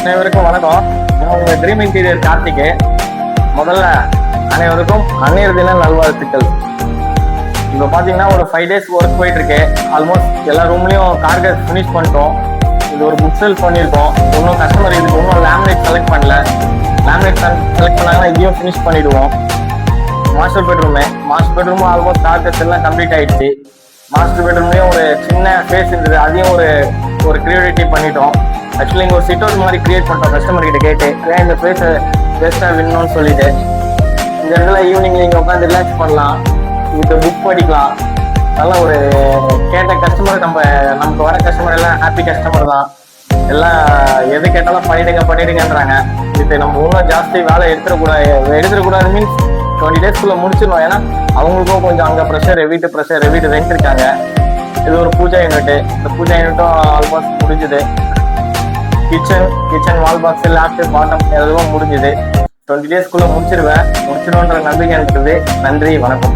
அனைவருக்கும் வணக்கம். நான் உங்க ட்ரீம் இன்டீரியர் கார்த்திகே. முதல்ல அனைவருக்கும் அன்னையர் தின நல்வாழ்த்துக்கள். இப்போ பார்த்தீங்கன்னா ஒரு 5 days ஒர்க் போயிட்டு இருக்கு. ஆல்மோஸ்ட் எல்லா ரூம்லையும் கார்கெட் ஃபினிஷ் பண்ணிட்டோம். இது ஒரு புக் செல் பண்ணியிருக்கோம். இன்னும் கஸ்டமர் இதுக்கு இன்னும் லேமினேட் செலக்ட் பண்ணல. லேமினேட் செலக்ட் பண்ணாங்கன்னா இதையும் ஃபினிஷ் பண்ணிடுவோம். மாஸ்டர் பெட்ரூமும் ஆல்மோஸ்ட் கார்கெட் எல்லாம் கம்ப்ளீட் ஆயிடுச்சு. மாஸ்டர் பெட்ரூம்லேயும் ஒரு சின்ன ஸ்பேஸ் இருந்தது, அதையும் ஒரு கிரியேட்டிவிட்டி பண்ணிட்டோம். ஆக்சுவலி இங்கே ஒரு சிட் அவுட் மாதிரி கிரியேட் பண்ணிட்டோம் கஸ்டமர் கிட்ட கேட்டு, ஏன் இந்த பிளேஸை பெஸ்ட்டாக விடணும்னு சொல்லிட்டு. இந்த இடத்துல ஈவினிங் நீங்கள் உட்காந்து ரிலாக்ஸ் பண்ணலாம், இதுக்கு புக் படிக்கலாம். நல்லா ஒரு கேட்ட கஸ்டமர், நமக்கு வர கஸ்டமர் எல்லாம் ஹாப்பி கஸ்டமர் தான். எல்லாம் எது கேட்டாலும் பண்ணிடுங்கன்றாங்க. இது நம்ம இன்னும் ஜாஸ்தி வேலை எடுத்துடக்கூடாது மீன்ஸ் 20 daysக்குள்ள முடிச்சிடணும். ஏன்னா அவங்களுக்கும் கொஞ்சம் அங்கே வீட்டு ரெண்ட் இருக்காங்க. இது ஒரு பூஜா யூனிட்டு. இந்த பூஜா யூனிட்டும் ஆல்மோஸ்ட் முடிஞ்சுது. கிச்சன் வால் பாக்ஸ் லேப்டாப் பாட்டம் எதுவும் முடிஞ்சுது. 20 daysக்குள்ள முடிச்சிருவேன்ற நம்பிக்கை இருக்குது. நன்றி, வணக்கம்.